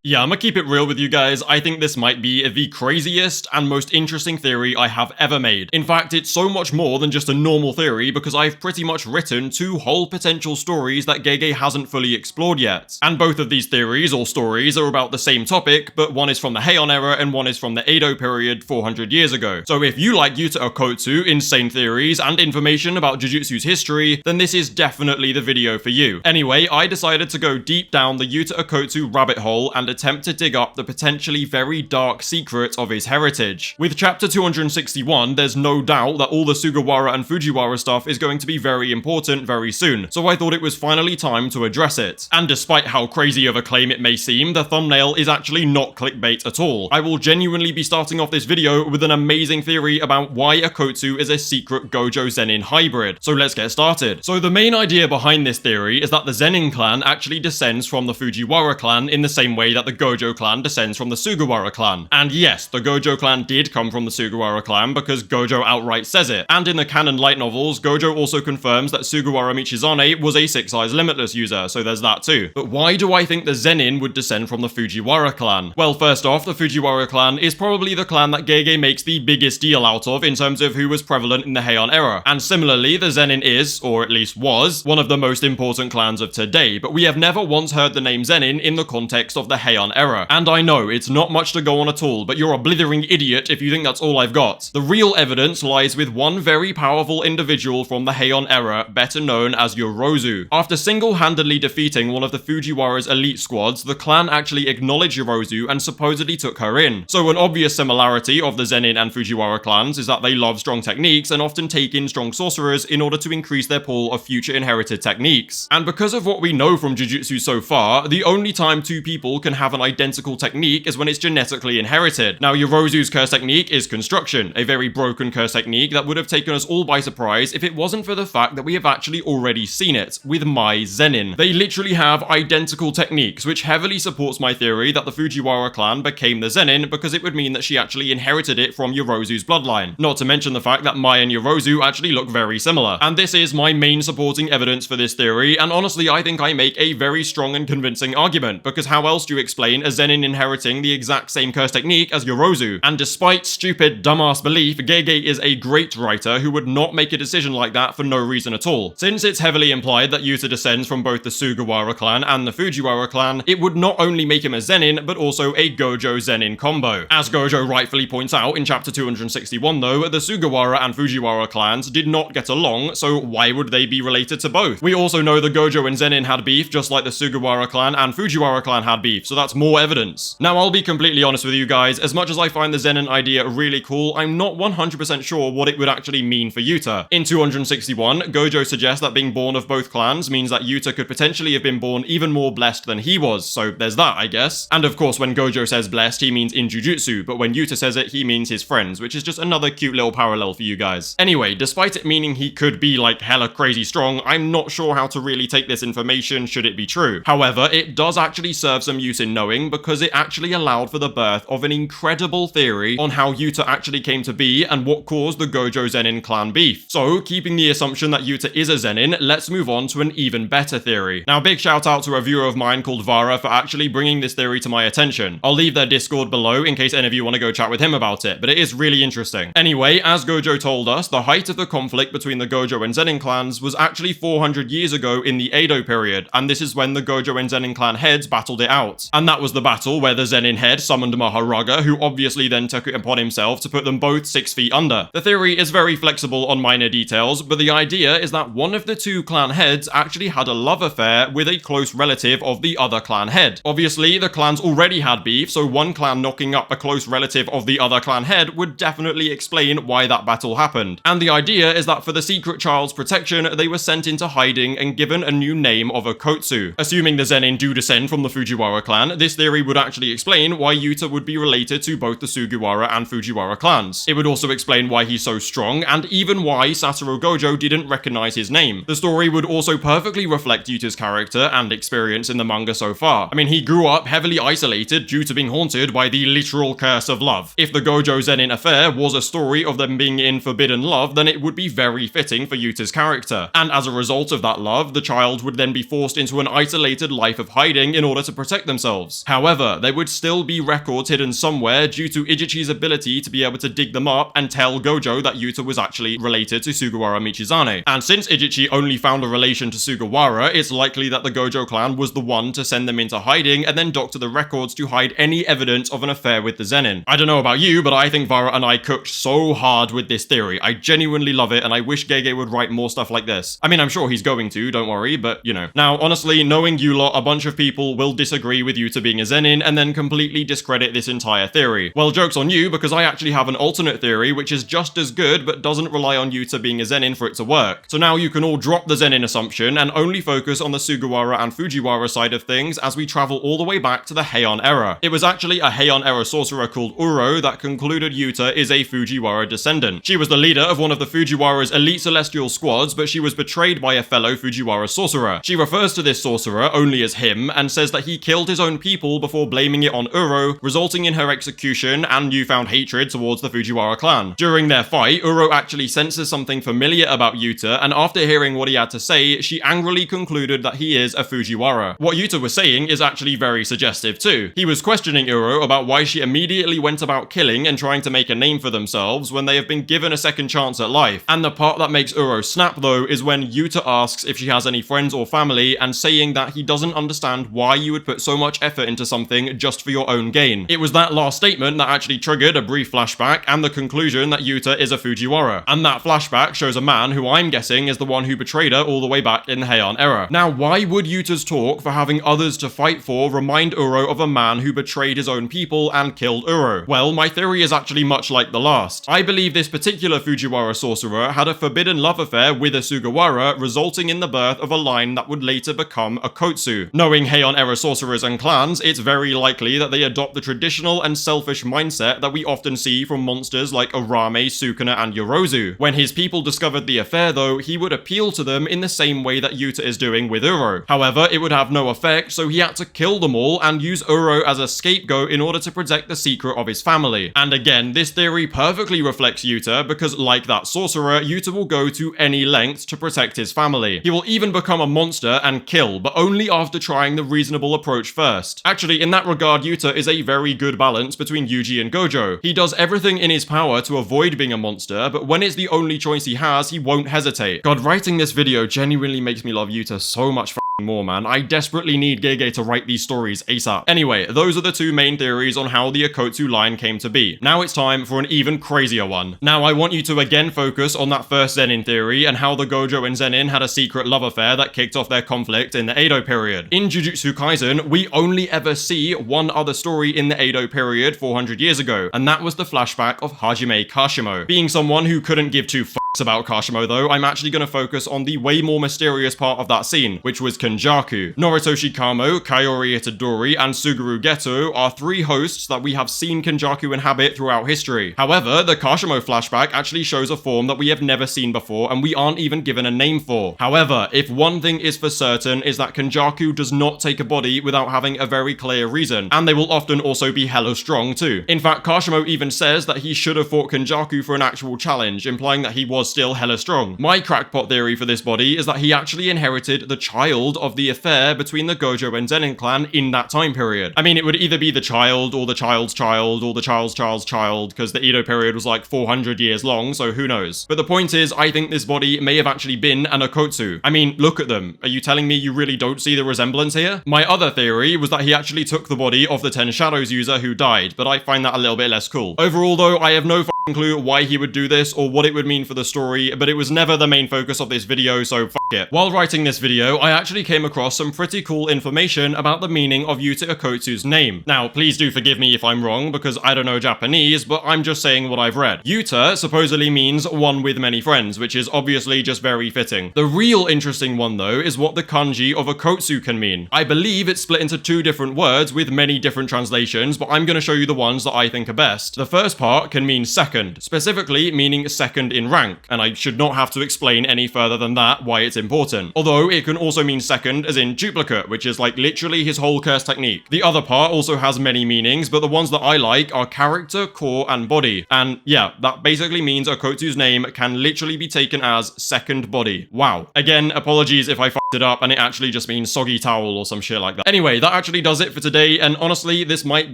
Yeah, I'm gonna keep it real with you guys. I think this might be the craziest and most interesting theory I have ever made. In fact, it's so much more than just a normal theory because I've pretty much written 2 whole potential stories that Gege hasn't fully explored yet. And both of these theories or stories are about the same topic, but one is from the Heian era and one is from the Edo period 400 years ago. So if you like Yuta Okkotsu, insane theories, and information about Jujutsu's history, then this is definitely the video for you. Anyway, I decided to go deep down the Yuta Okkotsu rabbit hole and attempt to dig up the potentially very dark secret of his heritage. With chapter 261, there's no doubt that all the Sugawara and Fujiwara stuff is going to be very important very soon, so I thought it was finally time to address it. And despite how crazy of a claim it may seem, the thumbnail is actually not clickbait at all. I will genuinely be starting off this video with an amazing theory about why Okkotsu is a secret Gojo Zenin hybrid. So let's get started. So the main idea behind this theory is that the Zenin clan actually descends from the Fujiwara clan in the same way that the Gojo clan descends from the Sugawara clan. And yes, the Gojo clan did come from the Sugawara clan because Gojo outright says it. And in the canon light novels, Gojo also confirms that Sugawara Michizane was a 6 Eyes Limitless user, so there's that too. But why do I think the Zenin would descend from the Fujiwara clan? Well, first off, the Fujiwara clan is probably the clan that Gege makes the biggest deal out of in terms of who was prevalent in the Heian era. And similarly, the Zenin is, or at least was, one of the most important clans of today, but we have never once heard the name Zenin in the context of the Heian era. And I know, it's not much to go on at all, but you're a blithering idiot if you think that's all I've got. The real evidence lies with one very powerful individual from the Heian era, better known as Yorozu. After single-handedly defeating one of the Fujiwara's elite squads, the clan actually acknowledged Yorozu and supposedly took her in. So an obvious similarity of the Zenin and Fujiwara clans is that they love strong techniques and often take in strong sorcerers in order to increase their pool of future inherited techniques. And because of what we know from Jujutsu so far, the only time 2 people can have an identical technique is when it's genetically inherited. Now, Yorozu's curse technique is construction, a very broken curse technique that would have taken us all by surprise if it wasn't for the fact that we have actually already seen it with Mai Zenin. They literally have identical techniques, which heavily supports my theory that the Fujiwara clan became the Zenin because it would mean that she actually inherited it from Yorozu's bloodline. Not to mention the fact that Mai and Yorozu actually look very similar. And this is my main supporting evidence for this theory, and honestly I think I make a very strong and convincing argument, because how else do you explain a Zenin inheriting the exact same curse technique as Yorozu? And despite stupid dumbass belief, Gege is a great writer who would not make a decision like that for no reason at all. Since it's heavily implied that Yuta descends from both the Sugawara clan and the Fujiwara clan, it would not only make him a Zenin, but also a Gojo Zenin combo. As Gojo rightfully points out in chapter 261 though, the Sugawara and Fujiwara clans did not get along, so why would they be related to both? We also know the Gojo and Zenin had beef just like the Sugawara clan and Fujiwara clan had beef, so that's more evidence. Now, I'll be completely honest with you guys, as much as I find the Zenin idea really cool, I'm not 100% sure what it would actually mean for Yuta. In 261, Gojo suggests that being born of both clans means that Yuta could potentially have been born even more blessed than he was, so there's that, I guess. And of course, when Gojo says blessed, he means in Jujutsu, but when Yuta says it, he means his friends, which is just another cute little parallel for you guys. Anyway, despite it meaning he could be like hella crazy strong, I'm not sure how to really take this information should it be true. However, it does actually serve some use in knowing, because it actually allowed for the birth of an incredible theory on how Yuta actually came to be and what caused the Gojo Zenin clan beef. So, keeping the assumption that Yuta is a Zenin, let's move on to an even better theory. Now, big shout out to a viewer of mine called Vara for actually bringing this theory to my attention. I'll leave their Discord below in case any of you want to go chat with him about it, but it is really interesting. Anyway, as Gojo told us, the height of the conflict between the Gojo and Zenin clans was actually 400 years ago in the Edo period, and this is when the Gojo and Zenin clan heads battled it out. And that was the battle where the Zenin head summoned Maharaga, who obviously then took it upon himself to put them both 6 feet under. The theory is very flexible on minor details, but the idea is that one of the 2 clan heads actually had a love affair with a close relative of the other clan head. Obviously, the clans already had beef, so one clan knocking up a close relative of the other clan head would definitely explain why that battle happened. And the idea is that for the secret child's protection, they were sent into hiding and given a new name of Okkotsu. Assuming the Zenin do descend from the Fujiwara clan, this theory would actually explain why Yuta would be related to both the Sugawara and Fujiwara clans. It would also explain why he's so strong, and even why Satoru Gojo didn't recognize his name. The story would also perfectly reflect Yuta's character and experience in the manga so far. I mean, he grew up heavily isolated due to being haunted by the literal curse of love. If the Gojo Zenin affair was a story of them being in forbidden love, then it would be very fitting for Yuta's character. And as a result of that love, the child would then be forced into an isolated life of hiding in order to protect themselves. themselves. However, there would still be records hidden somewhere due to Ijichi's ability to be able to dig them up and tell Gojo that Yuta was actually related to Sugawara Michizane. And since Ijichi only found a relation to Sugawara, it's likely that the Gojo clan was the one to send them into hiding and then doctor the records to hide any evidence of an affair with the Zenin. I don't know about you, but I think Vara and I cooked so hard with this theory. I genuinely love it, and I wish Gege would write more stuff like this. I mean, I'm sure he's going to, don't worry, but you know. Now, honestly, knowing you lot, a bunch of people will disagree with Yuta being a Zenin and then completely discredit this entire theory. Well, joke's on you, because I actually have an alternate theory which is just as good but doesn't rely on Yuta being a Zenin for it to work. So now you can all drop the Zenin assumption and only focus on the Sugawara and Fujiwara side of things as we travel all the way back to the Heian era. It was actually a Heian era sorcerer called Uro that concluded Yuta is a Fujiwara descendant. She was the leader of one of the Fujiwara's elite celestial squads, but she was betrayed by a fellow Fujiwara sorcerer. She refers to this sorcerer only as him and says that he killed his own people before blaming it on Uro, resulting in her execution and newfound hatred towards the Fujiwara clan. During their fight, Uro actually senses something familiar about Yuta, and after hearing what he had to say, she angrily concluded that he is a Fujiwara. What Yuta was saying is actually very suggestive too. He was questioning Uro about why she immediately went about killing and trying to make a name for themselves when they have been given a second chance at life. And the part that makes Uro snap though is when Yuta asks if she has any friends or family, and saying that he doesn't understand why you would put so much effort into something just for your own gain. It was that last statement that actually triggered a brief flashback and the conclusion that Yuta is a Fujiwara. And that flashback shows a man who I'm guessing is the one who betrayed her all the way back in the Heian era. Now, why would Yuta's talk for having others to fight for remind Uro of a man who betrayed his own people and killed Uro? Well, my theory is actually much like the last. I believe this particular Fujiwara sorcerer had a forbidden love affair with a Sugawara, resulting in the birth of a line that would later become Okkotsu. Knowing Heian era sorcerers and clans, it's very likely that they adopt the traditional and selfish mindset that we often see from monsters like Orame, Sukuna, and Yorozu. When his people discovered the affair though, he would appeal to them in the same way that Yuta is doing with Uro. However, it would have no effect, so he had to kill them all and use Uro as a scapegoat in order to protect the secret of his family. And again, this theory perfectly reflects Yuta, because like that sorcerer, Yuta will go to any lengths to protect his family. He will even become a monster and kill, but only after trying the reasonable approach first. Actually, in that regard, Yuta is a very good balance between Yuji and Gojo. He does everything in his power to avoid being a monster, but when it's the only choice he has, he won't hesitate. God, writing this video genuinely makes me love Yuta so much more, man. I desperately need Gege to write these stories ASAP. Anyway, those are the two main theories on how the Okkotsu line came to be. Now it's time for an even crazier one. Now I want you to again focus on that first Zenin theory and how the Gojo and Zenin had a secret love affair that kicked off their conflict in the Edo period. In Jujutsu Kaisen, we only ever see one other story in the Edo period 400 years ago, and that was the flashback of Hajime Kashimo. Being someone who couldn't give two fucks about Kashimo though, I'm actually going to focus on the way more mysterious part of that scene, which was Kenjaku. Noritoshi Kamo, Kaori Itadori, and Suguru Geto are three hosts that we have seen Kenjaku inhabit throughout history. However, the Kashimo flashback actually shows a form that we have never seen before and we aren't even given a name for. However, if one thing is for certain is that Kenjaku does not take a body without having a very clear reason, and they will often also be hella strong too. In fact, Kashimo even says that he should have fought Kenjaku for an actual challenge, implying that he was still hella strong. My crackpot theory for this body is that he actually inherited the child of the affair between the Gojo and Zenin clan in that time period. I mean, it would either be the child or the child's child or the child's child's child, because the Edo period was like 400 years long, so who knows. But the point is, I think this body may have actually been an Okkotsu. I mean, look at them. Are you telling me you really don't see the resemblance here? My other theory was that he actually took the body of the 10 Shadows user who died, but I find that a little bit less cool. Overall though, I have no clue why he would do this or what it would mean for the story, but it was never the main focus of this video, so f it. While writing this video, I actually came across some pretty cool information about the meaning of Yuta Okkotsu's name. Now, please do forgive me if I'm wrong, because I don't know Japanese, but I'm just saying what I've read. Yuta supposedly means one with many friends, which is obviously just very fitting. The real interesting one though is what the kanji of Okkotsu can mean. I believe it's split into two different words with many different translations, but I'm going to show you the ones that I think are best. The first part can mean second, specifically meaning second in rank, and I should not have to explain any further than that why it's quite important. Although it can also mean second, as in duplicate, which is like literally his whole curse technique. The other part also has many meanings, but the ones that I like are character, core, and body. And yeah, that basically means Okkotsu's name can literally be taken as second body. Wow. Again, apologies if I fucked it up and it actually just means soggy towel or some shit like that. Anyway, that actually does it for today, and honestly, this might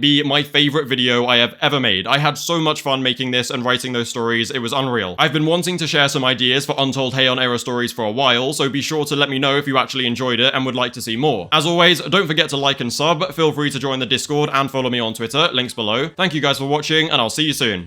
be my favorite video I have ever made. I had so much fun making this and writing those stories, it was unreal. I've been wanting to share some ideas for Untold Heian era stories for a while, so be sure to let me know if you actually enjoyed it and would like to see more. As always, don't forget to like and sub, feel free to join the Discord and follow me on Twitter, links below. Thank you guys for watching, and I'll see you soon.